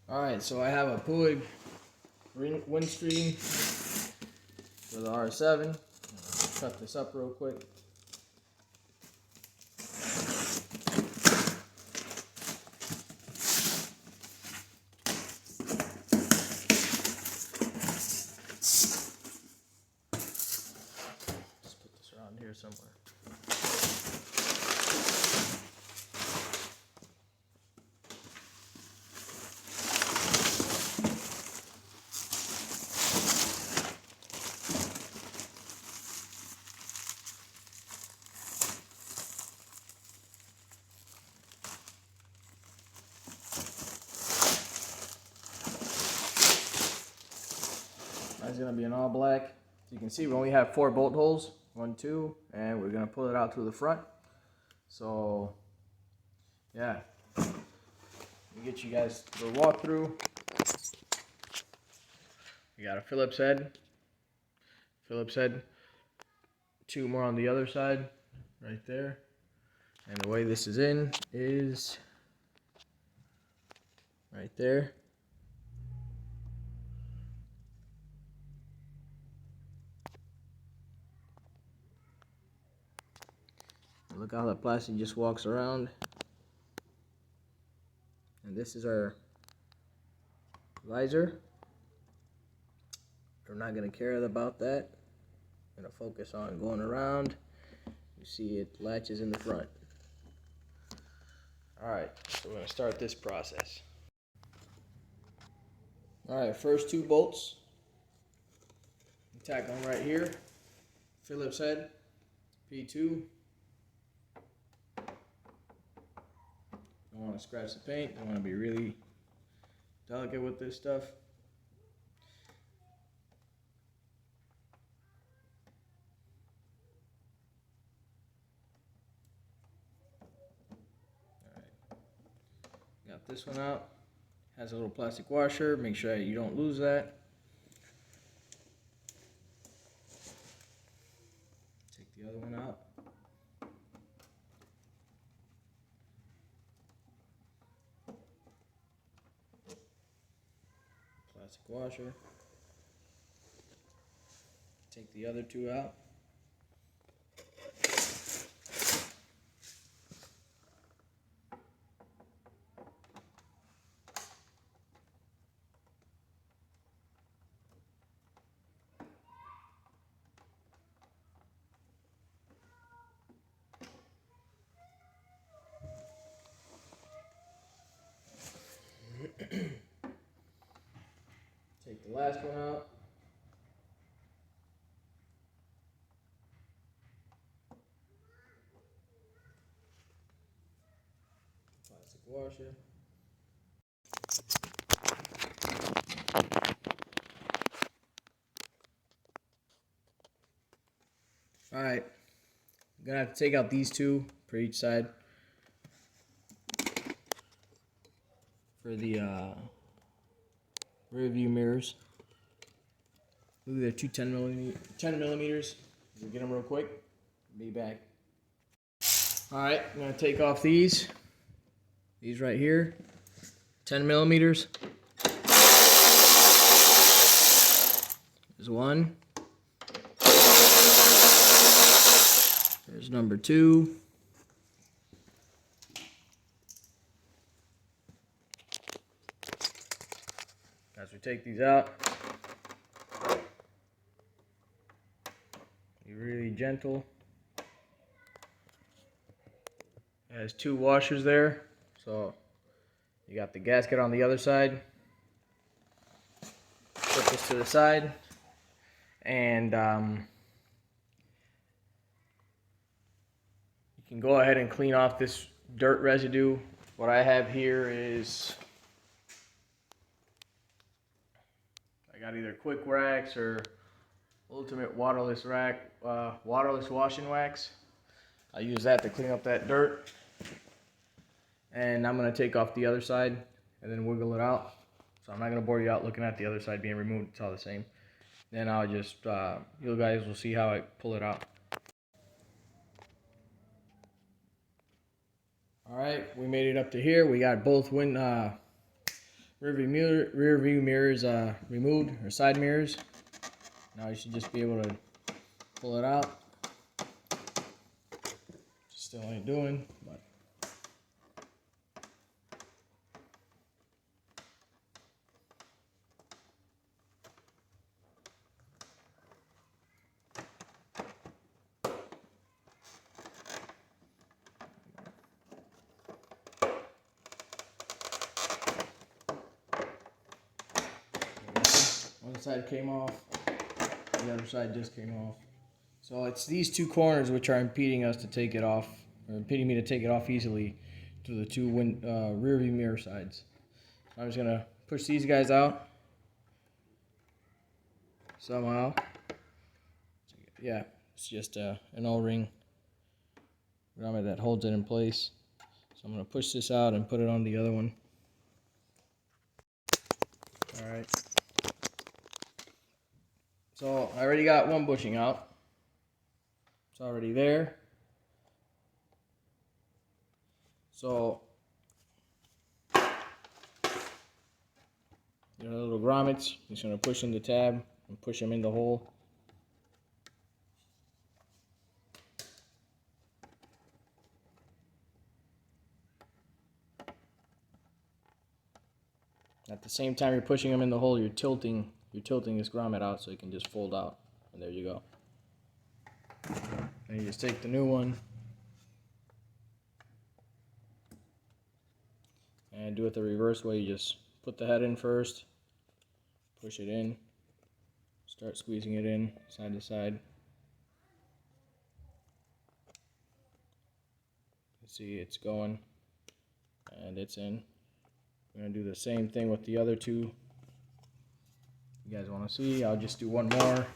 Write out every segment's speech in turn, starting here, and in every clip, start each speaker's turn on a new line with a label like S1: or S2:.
S1: Alright, so I have a Puig windscreen for the R7. Cut this up real quick. Just put this around here somewhere. It's going to be an all black. As you can see, we only have 4 bolt holes. 1, 2, and we're going to pull it out to the front. So, yeah. Let me get you guys the walkthrough. We got a Phillips head. 2 more on the other side, right there. And the way this is in is right there. Look how the plastic just walks around. And this is our visor. We're not going to care about that. I'm going to focus on going around. You see it latches in the front. Alright, so we're going to start this process. Alright, first 2 bolts. Tack on right here. Phillips head, P2. Don't want to scratch the paint. Don't want to be really delicate with this stuff. Alright. Got this one out. Has a little plastic washer. Make sure you don't lose that. Take the other one out. Plastic washer. Take the other 2 out. Take the last one out. Plastic washer. Alright, I'm gonna have to take out these 2 for each side for the rear view mirrors. Look, they're 2 10 millimeters. We'll get them real quick. Be back. Alright, I'm gonna take off these right here, 10 millimeters. There's 1. There's number 2. As we take these out, be really gentle. It has 2 washers there, so you got the gasket on the other side. Put this to the side, and you can go ahead and clean off this dirt residue. What I have here is, I got either Quick Wax or Ultimate Waterless Washing Wax. I use that to clean up that dirt. And I'm going to take off the other side and then wiggle it out. So I'm not going to bore you out looking at the other side being removed. It's all the same. Then I'll just, you guys will see how I pull it out. Alright, we made it up to here. We got both rear rear view mirrors removed, or side mirrors. Now you should just be able to pull it out. Still ain't doing, but one side came off, the other side just came off. So it's these two corners which are impeding us to take it off, or impeding me to take it off easily to the two rear view mirror sides. So I'm just gonna push these guys out somehow. Yeah, it's just an O-ring grommet that holds it in place. So I'm gonna push this out and put it on the other one. All right. So I already got one bushing out. It's already there. So the little grommets, just gonna push in the tab and push them in the hole. At the same time you're pushing them in the hole, you're tilting this grommet out so it can just fold out. And there you go. And you just take the new one and do it the reverse way. You just put the head in first, push it in, start squeezing it in side to side. You see it's going and it's in. We're going to do the same thing with the other two. You guys want to see? I'll just do one more.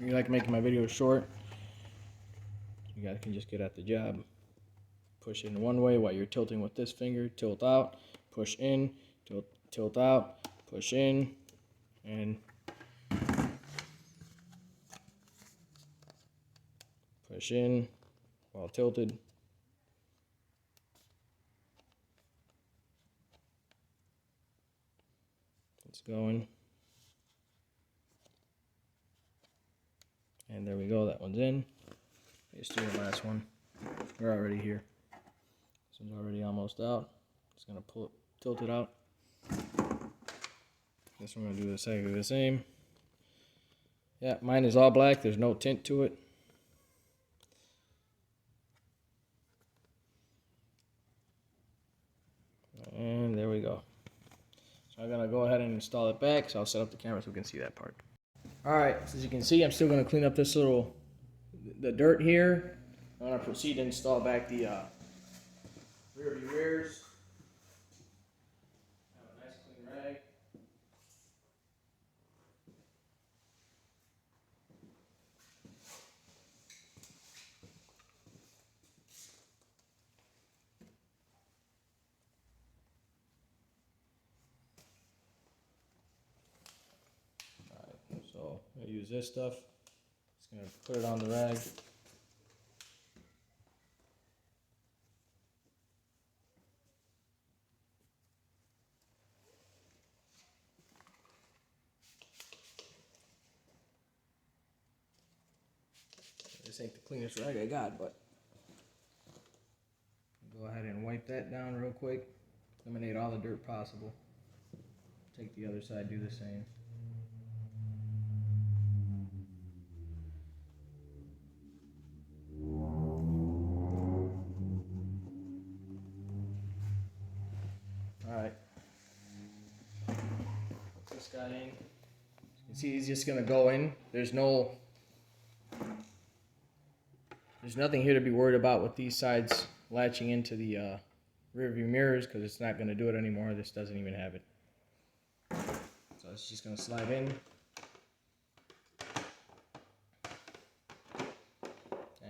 S1: You like making my videos short, you guys can just get at the job. Push in one way while you're tilting with this finger, tilt out, push in, tilt out, push in, and push in while tilted. It's going. And there we go, that one's in. Let's do the last one. We're already here. This one's already almost out. Just gonna tilt it out. This one we're gonna do exactly the same. Yeah, mine is all black, there's no tint to it. And there we go. So I'm gonna go ahead and install it back, so I'll set up the camera so we can see that part. Alright, so as you can see, I'm still gonna clean up this the dirt here. I'm gonna proceed to install back the rear view mirrors. Have a nice clean rag. Alright, so I'm gonna use this stuff. Just gonna put it on the rag. This ain't the cleanest rag I got, but go ahead and wipe that down real quick. Eliminate all the dirt possible. Take the other side, do the same. Alright. Put this guy in. You see he's just gonna go in. There's nothing here to be worried about with these sides latching into the rear view mirrors, because it's not going to do it anymore. This doesn't even have it. So it's just going to slide in.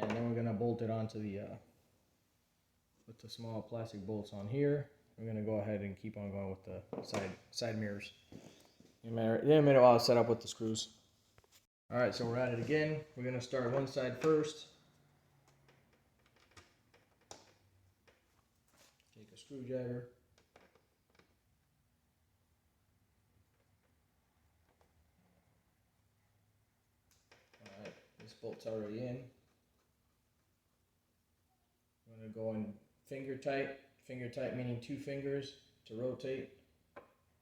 S1: And then we're going to bolt it onto the, with the small plastic bolts on here. We're going to go ahead and keep on going with the side mirrors. In a minute while I'll set up with the screws. Alright, so we're at it again. We're going to start one side first. Take a screwdriver. bolt's already in. I'm going to go in finger tight meaning 2 fingers to rotate.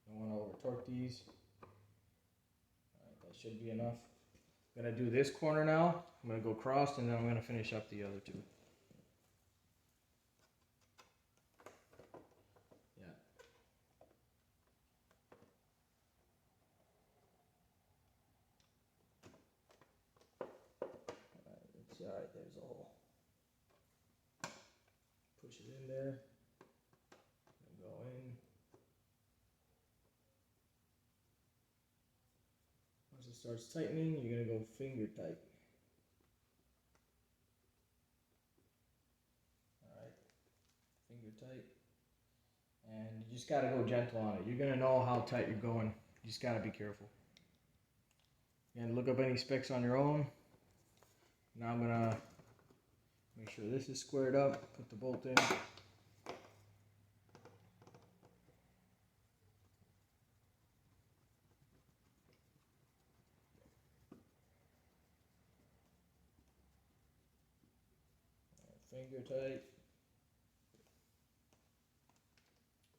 S1: Don't want to over torque these. Alright, that should be enough. I'm going to do this corner now. I'm going to go across and then I'm going to finish up the other 2. Yeah. Alright, there's a hole. Push it in there. And go in. Once it starts tightening, you're going to go finger tight. Alright, finger tight. And you just got to go gentle on it. You're going to know how tight you're going. You just got to be careful. And look up any specs on your own. Now I'm going to make sure this is squared up, put the bolt in. Finger tight.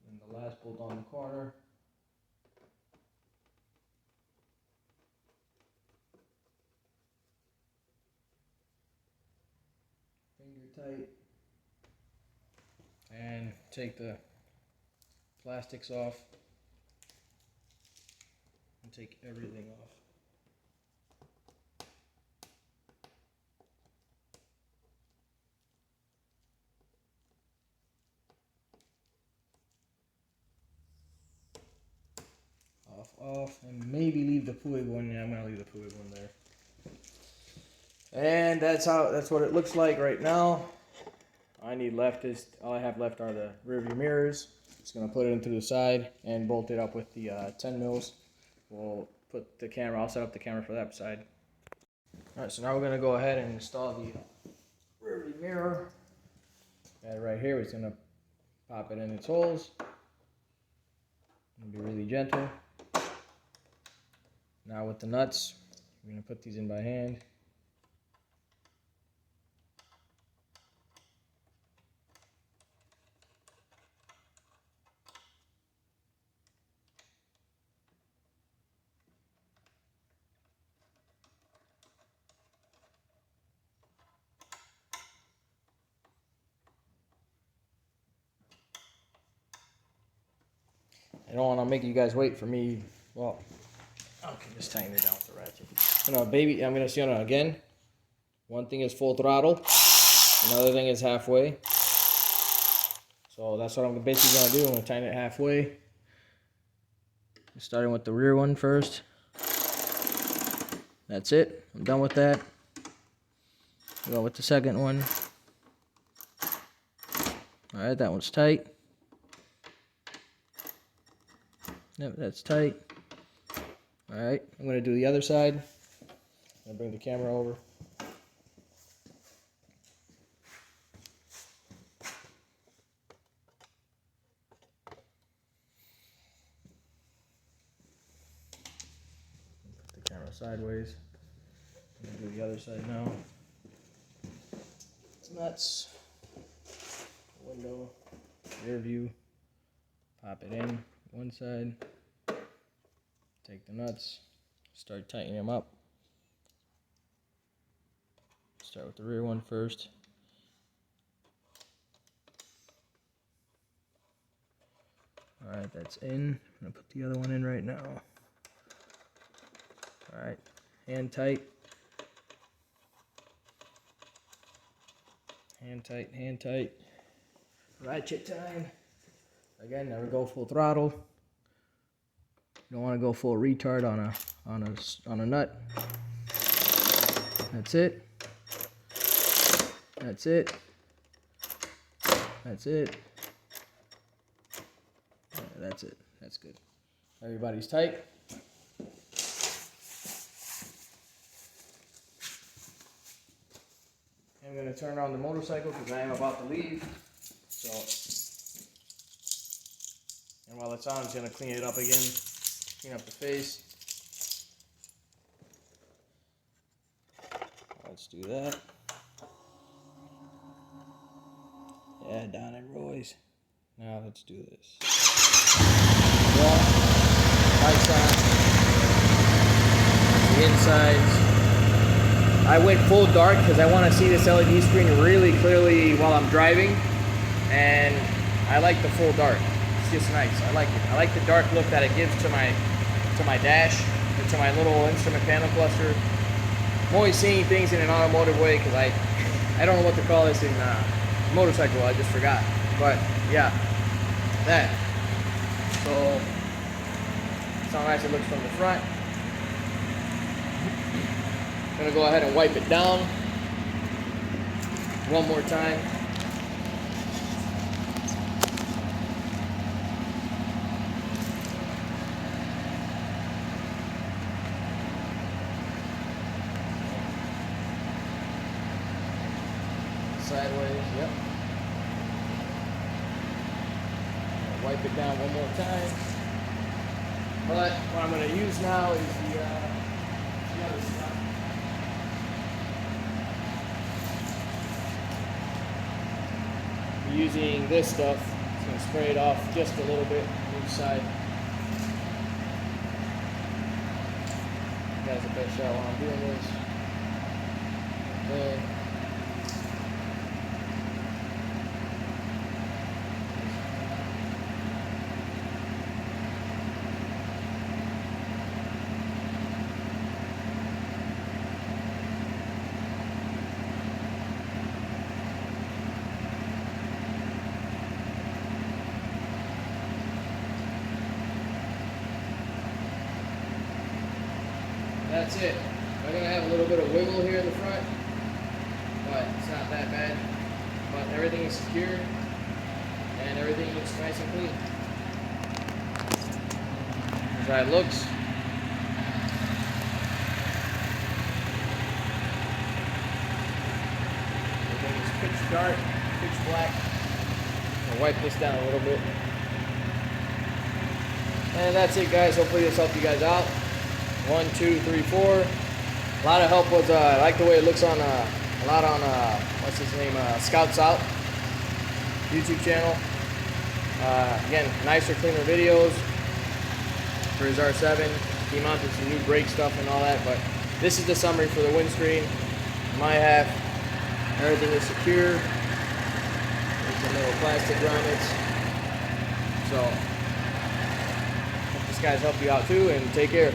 S1: And the last bolt on the corner. Finger tight. And take the plastics off. And take everything off. Off, and maybe leave the Puig one. Yeah, I'm gonna leave the Puig one there. And that's what it looks like right now. All I have left are the rear view mirrors. Just gonna put it into the side and bolt it up with the 10 mils. We'll put the camera. I'll set up the camera for that side. All right, so now we're gonna go ahead and install the rear view mirror. And right here, we're just gonna pop it in its holes. And be really gentle. Now with the nuts, we're going to put these in by hand. I don't want to make you guys wait for me. Well, okay, just tighten it down with the ratchet. I'm going to see on it again. One thing is full throttle. Another thing is halfway. So that's what I'm basically going to do. I'm going to tighten it halfway. Starting with the rear one first. That's it. I'm done with that. Go with the second one. Alright, that one's tight. Yep, that's tight. Alright, I'm going to do the other side. I'm going to bring the camera over. Put the camera sideways. I'm going to do the other side now. Nuts. Window. Rear view. Pop it in. One side. Take the nuts. Start tightening them up. Start with the rear one first. Alright, that's in. I'm going to put the other one in right now. Alright, hand tight. Hand tight, hand tight. Ratchet time. Again, never go full throttle. You don't want to go full retard on a nut. That's it. That's it. That's it. That's it. That's good. Everybody's tight. I'm going to turn on the motorcycle because I am about to leave. So, and while it's on, I'm just going to clean it up again. Clean up the face. It's let's do that. Yeah, down at Roy's. Now let's do this. Well, lights on. The insides. I went full dark because I want to see this LED screen really clearly while I'm driving, and I like the full dark. It's just nice. I like it. I like the dark look that it gives to my dash, or to my little instrument panel cluster. I'm always seeing things in an automotive way because I don't know what to call this in motorcycle. I just forgot. But yeah, that. So that's how nice it looks from the front. I'm gonna go ahead and wipe it down one more time. Sideways, yep. Wipe it down one more time. But what I'm going to use now is the other stuff. I'm using this stuff. It's going to spray it off just a little bit on each side. You guys the best shot while I'm doing this. There. That's it. I'm going to have a little bit of wiggle here in the front, but it's not that bad. But everything is secure, and everything looks nice and clean. That's how it looks. Everything is pitch dark, pitch black. I'll wipe this down a little bit. And that's it, guys. Hopefully this helped you guys out. 1, 2, 3, 4. A lot of help was, I like the way it looks on, a lot on, what's his name, Scouts Out YouTube channel. Again, nicer, cleaner videos for his R7. He mounted some new brake stuff and all that, but this is the summary for the windscreen. My half, everything is secure. There's some little plastic grommets. So, hope this guys help you out too, and take care.